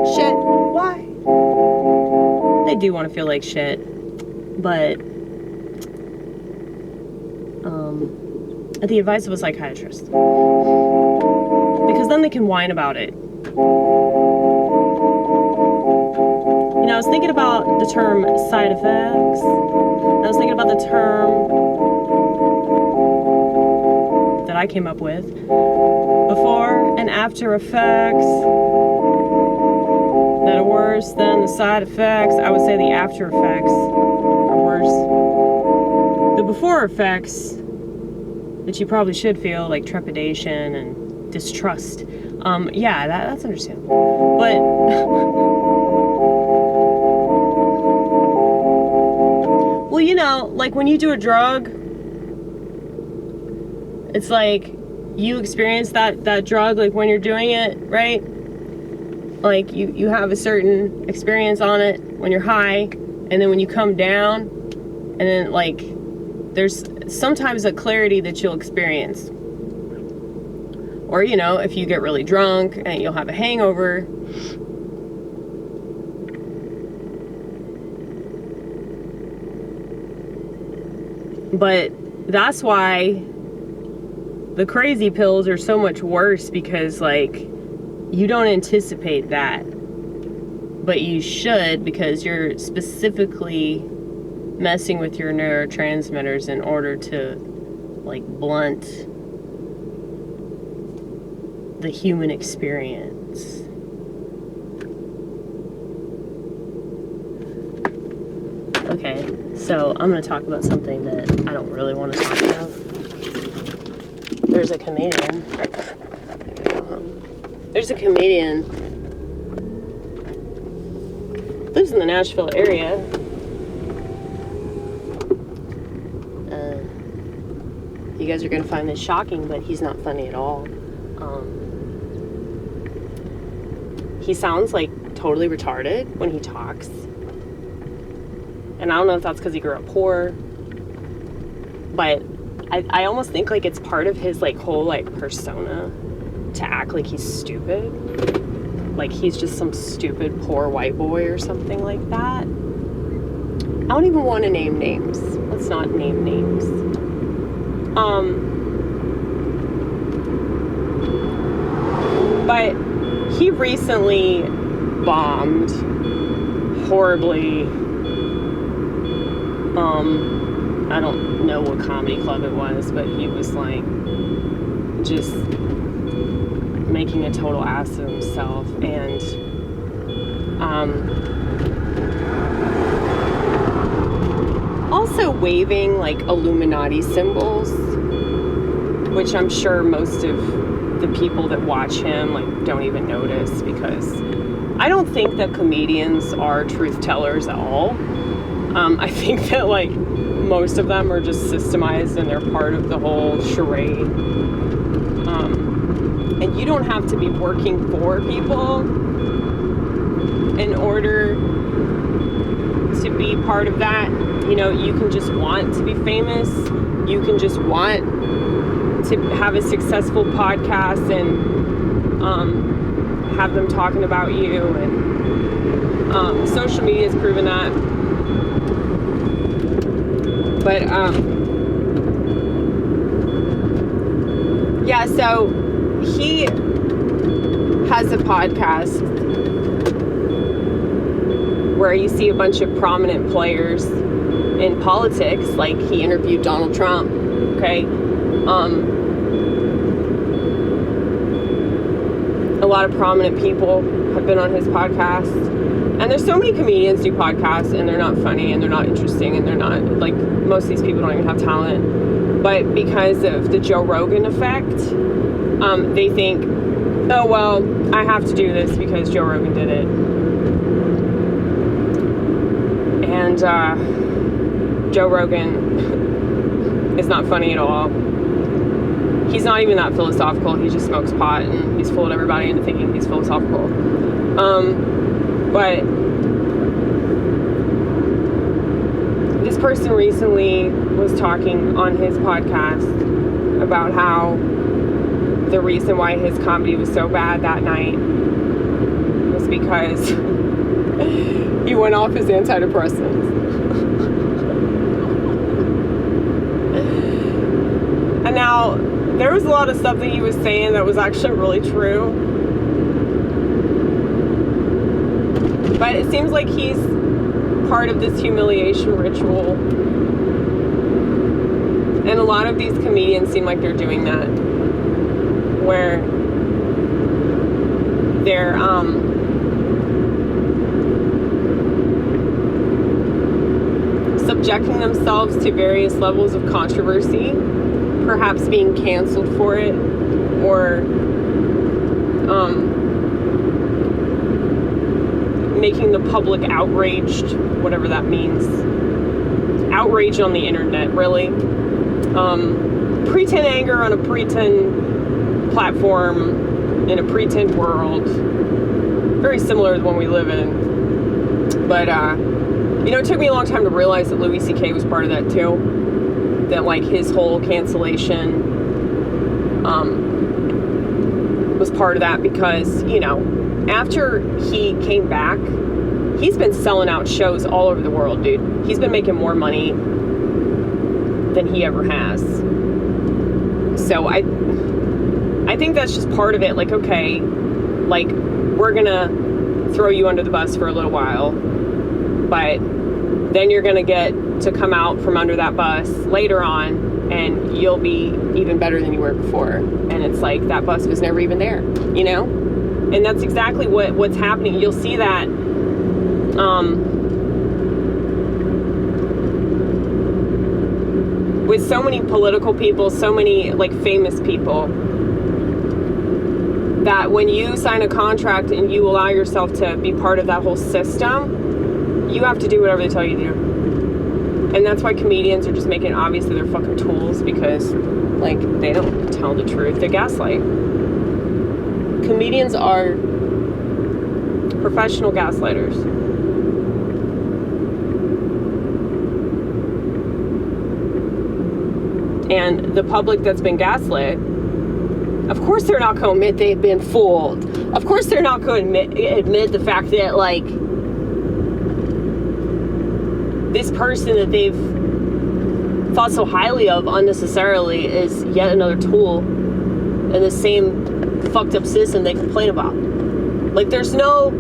like shit. Why? They do want to feel like shit, but at the advice of a psychiatrist, because then they can whine about it. You know, I was thinking about the term side effects. I was thinking about the term that I came up with, before and after effects, that are worse than the side effects. I would say the after effects are worse. The before effects that you probably should feel, like trepidation and distrust, yeah, that's understandable. But well, you know, like when you do a drug, it's like you experience that drug, like when you're doing it, right? Like you have a certain experience on it when you're high, and then when you come down, and then like there's sometimes a clarity that you'll experience. Or, you know, if you get really drunk and you'll have a hangover. But that's why the crazy pills are so much worse, because like you don't anticipate that, but you should, because you're specifically messing with your neurotransmitters in order to like blunt the human experience. Okay, so I'm going to talk about something that I don't really want to talk about. There's a comedian. Lives in the Nashville area. You guys are going to find this shocking, but he's not funny at all. He sounds like totally retarded when he talks. And I don't know if that's because he grew up poor, but I almost think like it's part of his like whole like persona to act like he's stupid. Like he's just some stupid poor white boy or something like that. I don't even want to name names. Let's not name names. But he recently bombed horribly. I don't know what comedy club it was, but he was like just making a total ass of himself, and also waving like Illuminati symbols, which I'm sure most of the people that watch him like don't even notice, because I don't think that comedians are truth tellers at all. I think that like most of them are just systemized and they're part of the whole charade. And you don't have to be working for people in order to be part of that. You know, you can just want to be famous. You can just want to have a successful podcast and have them talking about you. And social media has proven that. But, yeah, so he has a podcast where you see a bunch of prominent players in politics. Like, he interviewed Donald Trump, okay? A lot of prominent people have been on his podcast. And there's so many comedians do podcasts, and they're not funny, and they're not interesting, and they're not, like, most of these people don't even have talent. But because of the Joe Rogan effect, they think, oh, well, I have to do this because Joe Rogan did it. And Joe Rogan is not funny at all. He's not even that philosophical. He just smokes pot, and he's fooled everybody into thinking he's philosophical. But this person recently was talking on his podcast about how the reason why his comedy was so bad that night was was because he went off his antidepressants. And now, there was a lot of stuff that he was saying that was actually really true. But it seems like he's part of this humiliation ritual. And a lot of these comedians seem like they're doing that. Where they're subjecting themselves to various levels of controversy, perhaps being canceled for it, or making the public outraged, whatever that means. Outrage on the internet, really. Pretend anger on a pretend platform in a pretend world. Very similar to the one we live in. But, it took me a long time to realize that Louis C.K. was part of that too. That, like, his whole cancellation was part of that because, after he came back, he's been selling out shows all over the world, dude. He's been making more money than he ever has. So I think that's just part of it. Like, okay, like, we're gonna throw you under the bus for a little while, but then you're gonna get to come out from under that bus later on, and you'll be even better than you were before. And it's like, that bus was never even there, And that's exactly what's happening. You'll see that with so many political people, so many, like, famous people, that when you sign a contract and you allow yourself to be part of that whole system, you have to do whatever they tell you to do. And that's why comedians are just making it obvious that they're fucking tools, because, like, they don't tell the truth. They gaslight. Comedians are professional gaslighters. And the public that's been gaslit, of course they're not going to admit they've been fooled. Of course they're not going to admit the fact that, like, this person that they've thought so highly of unnecessarily is yet another tool in the same fucked up system they complain about. Like, there's no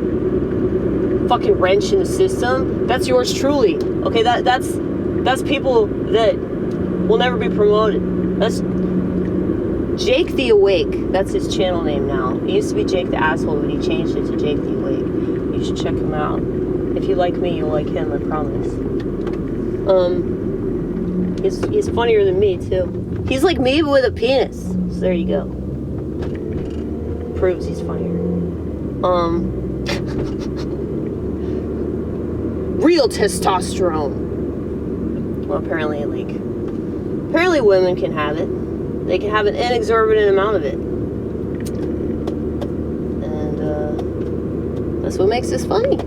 fucking wrench in the system. That's yours truly. Okay, that's people that will never be promoted. That's Jake the Awake. That's his channel name now. It used to be Jake the Asshole, but he changed it to Jake the Awake. You should check him out. If you like me, you'll like him, I promise. He's funnier than me, too. He's like me, but with a penis. So there you go. Proves he's funnier. Real testosterone. Well, apparently women can have it. They can have an inexorbitant amount of it. And, that's what makes this funny.